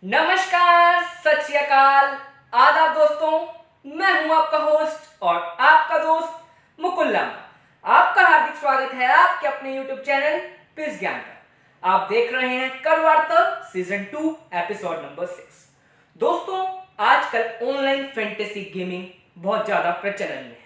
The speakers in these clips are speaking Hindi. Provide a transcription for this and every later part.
नमस्कार, सत श्री अकाल, आदाब दोस्तों। मैं हूं आपका होस्ट और आपका दोस्त मुकुल लांबा। आपका हार्दिक स्वागत है आपके अपने YouTube चैनल क्विज ज्ञान पर। आप देख रहे हैं करवार्ता सीजन 2 एपिसोड नंबर 6। दोस्तों, आजकल ऑनलाइन फैंटेसी गेमिंग बहुत ज्यादा प्रचलन में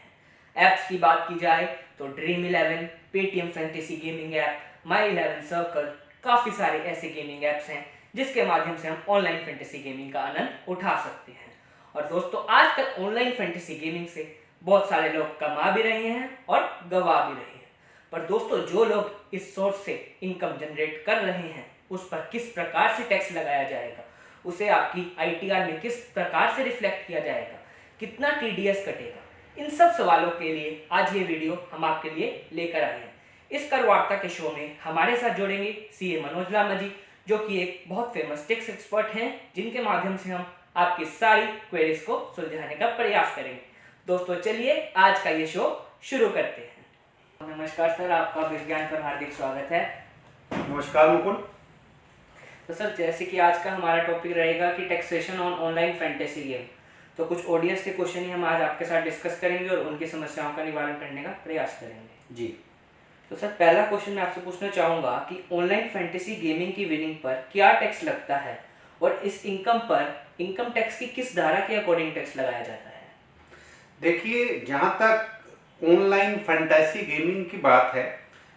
है। एप्स की बात की जाए तो Dream eleven, Paytm fantasy gaming app, My 11 circle, काफी सारे ऐसे गेमिंग ऐप्स हैं जिसके माध्यम से हम ऑनलाइन फैंटेसी गेमिंग का आनंद उठा सकते हैं। और दोस्तों, आजकल ऑनलाइन फैंटेसी गेमिंग से बहुत सारे लोग कमा भी रहे हैं और गवा भी रहे हैं। पर दोस्तों, जो लोग इस सोर्स से इनकम जनरेट कर रहे हैं उस पर किस प्रकार से टैक्स लगाया जाएगा, उसे आपकी आईटीआर में किस प्रकार से रिफ्लेक्ट किया जाएगा, कितना टीडीएस कटेगा, इन सब सवालों के लिए आज ये वीडियो हम आपके लिए लेकर आए हैं। इस करवार्ता के शो में हमारे साथ जुड़ेंगे सीए मनोज लांबा जी, जो कि एक बहुत फेमस टैक्स एक्सपर्ट हैं, जिनके माध्यम से हम आपकी सारी क्वेरीज को सुलझाने का प्रयास करेंगे। दोस्तों, चलिए आज का ये शो शुरू करते हैं। नमस्कार सर, आपका विज्ञान पर हार्दिक स्वागत है। नमस्कार मुकुल। तो सर, जैसे कि आज का हमारा टॉपिक रहेगा कि taxation on online fantasy game, तो कुछ ऑडियंस के क्वेश्चन ही हम आज आपके साथ डिस्कस करेंगे और उनकी समस्याओं का निवारण करने का प्रयास करेंगे जी। तो सर, पहला क्वेश्चन मैं आपसे पूछना चाहूँगा कि ऑनलाइन फैंटेसी गेमिंग की विनिंग पर क्या टैक्स लगता है और इस इनकम पर इनकम टैक्स की किस धारा के अकॉर्डिंग टैक्स लगाया जाता है? देखिए, जहाँ तक ऑनलाइन फैंटेसी गेमिंग की बात है,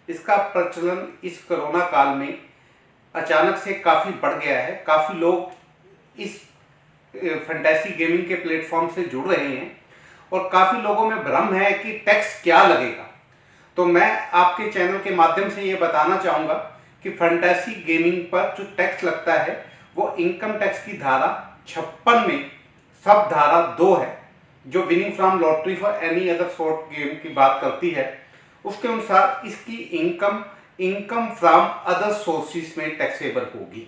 इसका प्रचलन इस कोरोना काल में अचानक से काफ़ी बढ़ गया है। काफ़ी लोग इस फैंटेसी गेमिंग के प्लेटफॉर्म से जुड़ रहे हैं और काफ़ी लोगों में भ्रम है कि टैक्स क्या लगेगा। तो मैं आपके चैनल के माध्यम से ये बताना चाहूँगा कि फैंटेसी गेमिंग पर जो टैक्स लगता है वो इनकम टैक्स की धारा 56 में सब धारा 2 है, जो winning from lottery for any other sort game की बात करती है। उसके अनुसार इसकी इनकम फ्रॉम अदर सोर्सेज में टैक्सेबल होगी।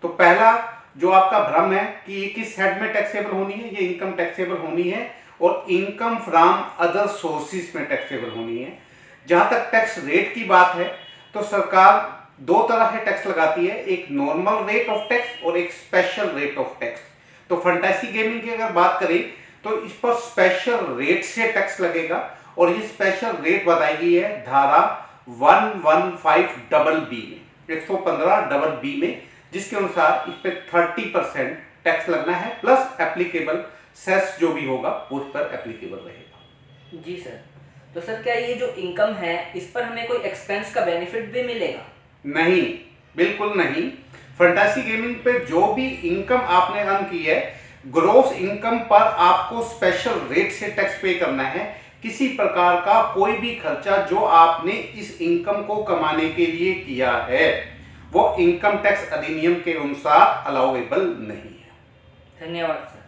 तो पहला जो आपका भ्रम है कि ये किस हेड में टैक्सेबल होनी है, ये इनकम टैक्सेबल होनी है और इनकम फ्रॉम अदर सोर्सेज में टैक्सेबल होनी है। जहाँ तक टैक्स रेट की बात है तो सरकार दो तरह के टैक्स लगाती है, एक नॉर्मल रेट ऑफ टैक्स और एक स्पेशल रेट ऑफ टैक्स। तो फैंटेसी गेमिंग की अगर बात करें तो इस पर स्पेशल रेट से टैक्स लगेगा और ये स्पेशल रेट बताई गई है धारा 115 में, 115 में, जिसके अनुसार इस पर 30% टैक्स लगना है प्लस एप्लीकेबल सेस जो भी होगा उस पर एप्लीकेबल रहेगा। जी सर। तो सर, क्या ये जो इनकम है इस पर हमें कोई एक्सपेंस का बेनिफिट भी मिलेगा? नहीं, बिल्कुल नहीं। फैंटेसी गेमिंग पे जो भी इनकम आपने अर्न की है, ग्रॉस इनकम पर आपको स्पेशल रेट से टैक्स पे करना है। किसी प्रकार का कोई भी खर्चा जो आपने इस इनकम को कमाने के लिए किया है वो इनकम टैक्स अधिनियम के अनुसार अलाउएबल नहीं है। धन्यवाद सर।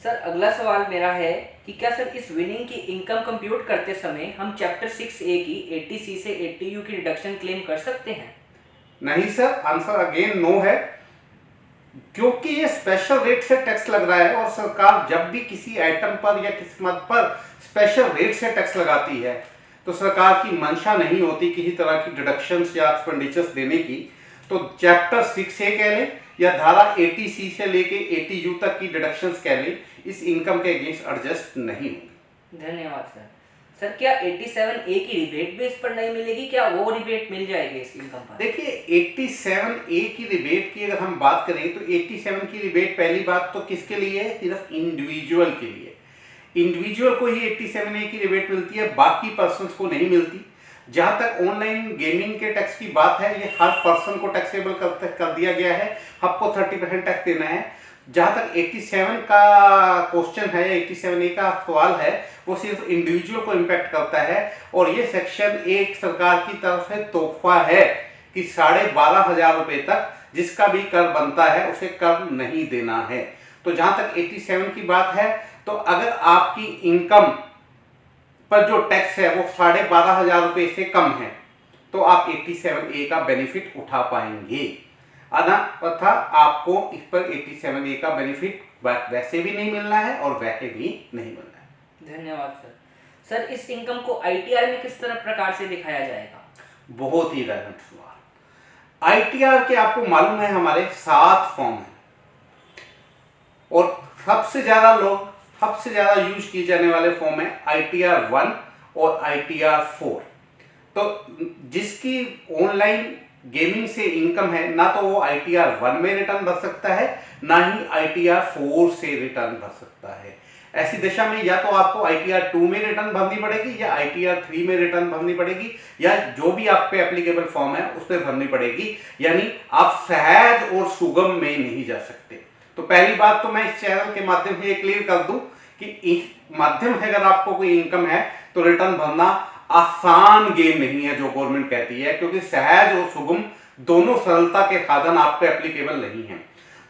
सर, अगला सवाल मेरा है कि क्या सर इस विनिंग की इनकम कंप्यूट करते समय हम चैप्टर 6A की 80C से 80U की डिडक्शन क्लेम कर सकते हैं? नहीं सर, आंसर अगेन नो है, क्योंकि ये स्पेशल रेट से टैक्स लग रहा है और सरकार जब भी किसी आइटम पर या किसी मद पर स्पेशल रेट से टैक्स लगाती है तो सरकार की मंशा नहीं होती किसी तरह की डिडक्शंस या एक्सपेंडिचर्स देने की। तो चैप्टर 6A कह लें या धारा 80C से लेके 80U तक की डिडक्शंस कह लें, इस इनकम के अगेंस्ट एडजस्ट नहीं होंगे। धन्यवाद सर। सर, क्या 87A की रिबेट भी इस पर नहीं मिलेगी? क्या वो रिबेट मिल जाएगी इस इनकम पर? देखिए, 87A की रिबेट की अगर हम बात करें तो 87 की रिबेट पहली बात तो किसके लिए है? सिर्फ इंडिविजुअल के लिए। इंडिविजुअल को ही 87A की रिबेट मिलती है, बाकी पर्सन्स को नहीं मिलती। जहाँ तक ऑनलाइन गेमिंग के टैक्स की बात है, ये हर पर्सन को टैक्सेबल कर दिया गया है, आपको 30% टैक्स देना है। जहाँ तक 87 का क्वेश्चन है, 87A का सवाल है, वो सिर्फ इंडिविजुअल को इम्पैक्ट करता है और ये सेक्शन एक सरकार की तरफ से तोहफा है कि 12,500 रुपये तक जिसका भी कर बनता है उसे कर नहीं देना है। तो जहाँ तक 87 की बात है तो अगर आपकी इनकम पर जो टैक्स है वो 12,500 रुपये से कम है तो आप 87A का बेनिफिट उठा पाएंगे। तथा आपको इस पर 87A का बेनिफिट वैसे भी नहीं मिलना है और वैसे भी नहीं मिलना है। धन्यवाद सर। सर, इस इनकम को आईटीआर में किस तरह प्रकार से दिखाया जाएगा? बहुत ही रेलेवेंट सवाल। आईटीआर के आपको मालूम है हमारे 7 फॉर्म है। सबसे ज़्यादा यूज किए जाने वाले फॉर्म है ITR 1 और ITR 4। तो जिसकी ऑनलाइन गेमिंग से इनकम है, ना तो वो ITR 1 में रिटर्न भर सकता है, ना ही ITR 4 से रिटर्न भर सकता है। ऐसी दशा में या तो आपको ITR 2 में रिटर्न भरनी पड़ेगी, या ITR 3 में रिटर्न भरनी पड़ेगी, या जो भी आप पे एप्लीकेबल फॉर्म है उस पर भरनी पड़ेगी। यानी आप सहज और सुगम में नहीं जा सकते। तो पहली बात तो मैं इस चैनल के माध्यम से ये क्लियर कर दूं कि इस माध्यम से अगर आपको कोई इनकम है तो रिटर्न भरना आसान गेम नहीं है जो गवर्नमेंट कहती है, क्योंकि सहज और सुगम दोनों सरलता के साधन आप पे एप्लीकेबल नहीं है।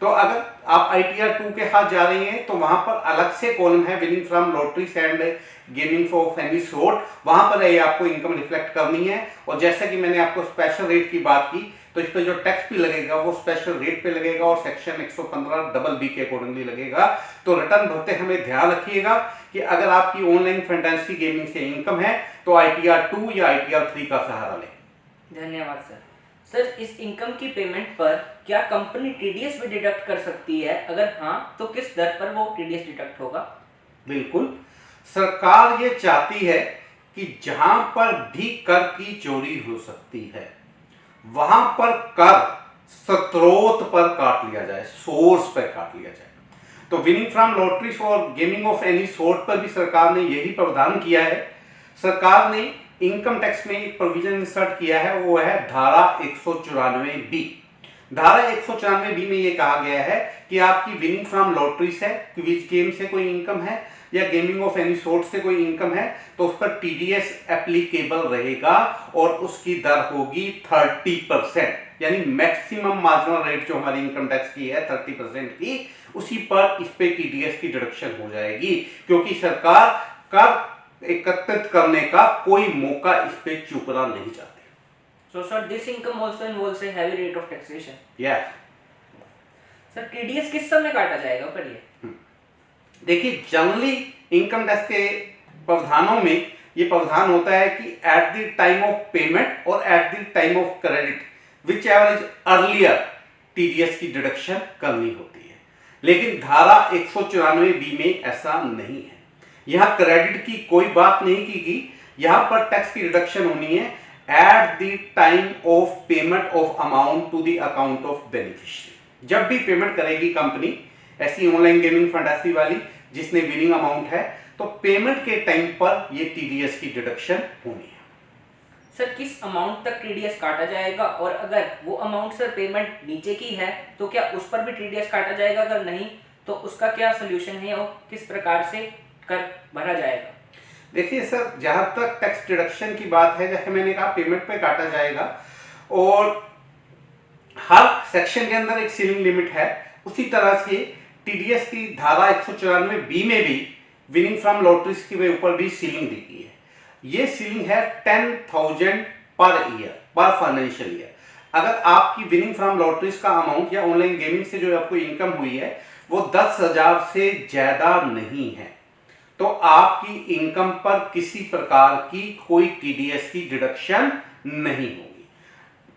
तो अगर आप ITR 2 के साथ जा रही हैं तो वहां पर अलग से कॉलम है winning from lotteries and gaming of any sort, वहां पर ये आपको इनकम रिफ्लेक्ट करनी है। और जैसा कि मैंने आपको स्पेशल रेट की बात की, तो इस पर जो टैक्स भी लगेगा वो स्पेशल रेट पे लगेगा और सेक्शन 115 BB के अकॉर्डिंगली लगेगा। तो रिटर्न भरते हमें ध्यान रखिएगा कि अगर आपकी ऑनलाइन फैंटेसी गेमिंग से इनकम है तो ITR 2 या ITR 3 का सहारा लें। धन्यवाद सर। सर, इस इनकम की पेमेंट पर क्या कंपनी TDS भी डिडक्ट कर सकती है? अगर हाँ, तो किस दर पर वो TDS डिडक्ट होगा? बिल्कुल, सरकार ये चाहती है कि जहां पर भी कर की चोरी हो सकती है वहां पर कर स्रोत पर काट लिया जाए, सोर्स पर काट लिया जाए। तो विनिंग फ्रॉम लॉटरीज और गेमिंग ऑफ एनी सॉर्ट पर भी सरकार ने यही प्रावधान किया है। सरकार ने इनकम टैक्स में एक प्रोविजन इंसर्ट किया है, वो है धारा 194B। धारा 194B में ये कहा गया है कि आपकी विनिंग फ्रॉम लॉटरीज है, क्विज गेम से कोई इनकम है, या गेमिंग ऑफ एनी सॉर्ट से कोई इनकम है, तो उस पर TDS एप्लीकेबल रहेगा और उसकी दर होगी 30%। यानी मैक्सिमम मार्जिनल रेट जो हमारी इनकम टैक्स की है 30% की, उसी पर इस पे TDS की डिडक्शन हो जाएगी, क्योंकि सरकार कर एकत्रित करने का कोई मौका इस पे चूकना नहीं चाहती। So sir, this income also involves a heavy rate of taxation. Yeah. Sir, TDS किस समय काटा जाएगा पर ये? देखिए, जनरली इनकम टैक्स के प्रावधानों में ये प्रावधान होता है कि at the time of payment और at the time of credit whichever is earlier TDS की डिडक्शन करनी होती है। लेकिन धारा 194B में ऐसा नहीं है। यहाँ क्रेडिट की कोई बात नहीं की गई, यहाँ पर टैक्स की डिडक्शन होनी है at the time of payment of amount to the account of beneficiary. जब भी पेमेंट करेगी कंपनी ऐसी ऑनलाइन गेमिंग फैंटेसी वाली जिसने विनिंग अमाउंट है, तो पेमेंट के टाइम पर ये TDS की डिडक्शन होनी है। सर, किस अमाउंट तक TDS काटा जाएगा, और अगर वो अमाउंट सर पेमेंट नीचे की है तो क्या उस पर भी TDS काटा जाएगा? अगर नहीं तो उसका क्या सोल्यूशन है और किस प्रकार से कर भरा जाएगा? देखिए सर, जहां तक टैक्स डिडक्शन की बात है, जैसे मैंने कहा पेमेंट पे काटा जाएगा और हर सेक्शन के अंदर एक सीलिंग लिमिट है। उसी तरह से TDS की धारा 194B में भी विनिंग फ्रॉम लॉटरीज के ऊपर भी सीलिंग दी गई है। ये सीलिंग है 10,000 पर ईयर, पर फाइनेंशियल ईयर। अगर आपकी विनिंग फ्रॉम लॉटरीज का अमाउंट या ऑनलाइन गेमिंग से जो आपको इनकम हुई है वो 10,000 से ज्यादा नहीं है, तो आपकी इनकम पर किसी प्रकार की कोई TDS की डिडक्शन नहीं होगी।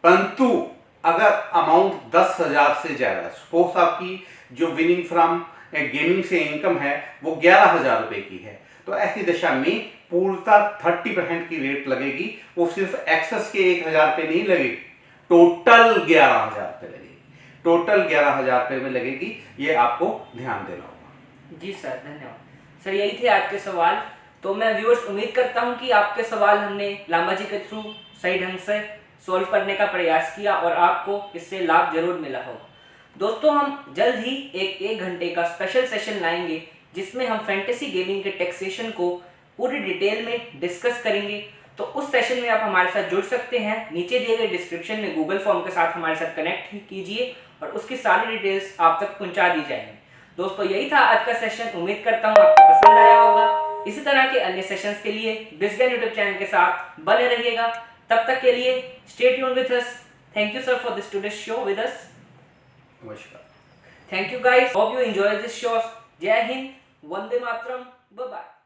परंतु अगर अमाउंट 10,000 से ज्यादा, सपोज आपकी जो विनिंग फ्रॉम गेमिंग से इनकम है वो 11,000 रुपए की है, तो ऐसी दशा में पूर्णतः 30% की रेट लगेगी। वो सिर्फ एक्सेस के 1,000 रुपए नहीं लगेगी, टोटल 11,000 रुपए लगेगी। टोटल 11,000 रुपए में लगेगी, ये आपको ध्यान देना होगा। जी सर, धन्यवाद सर। यही थे आज के सवाल। तो मैं व्यूअर्स उम्मीद करता हूं कि आपके सवाल हमने लांबा जी के थ्रू सही ढंग से सॉल्व करने का प्रयास किया और आपको इससे लाभ जरूर मिला होगा। दोस्तों, हम जल्द ही एक घंटे का स्पेशल सेशन लाएंगे जिसमें हम फैंटेसी गेमिंग के टैक्सेशन को पूरी डिटेल में डिस्कस करेंगे। तो उस सेशन में आप हमारे साथ जुड़ सकते हैं। नीचे दिए गए डिस्क्रिप्शन में गूगल फॉर्म के साथ हमारे साथ कनेक्ट कीजिए और उसकी सारी डिटेल्स आप तक पहुंचा दी जाएंगी। दोस्तों, यही था आज का सेशन। उम्मीद करता हूँ आपको पसंद आया होगा। इसी तरह के अन्य सेशंस के लिए बिजगैन यूट्यूब चैनल के साथ बने रहिएगा। तब तक के लिए stay tuned with us. Thank you sir for this today's show with us. नमस्कार। Thank you guys. Hope you enjoy this show. Jai Hind. Vande Mataram. Bye bye.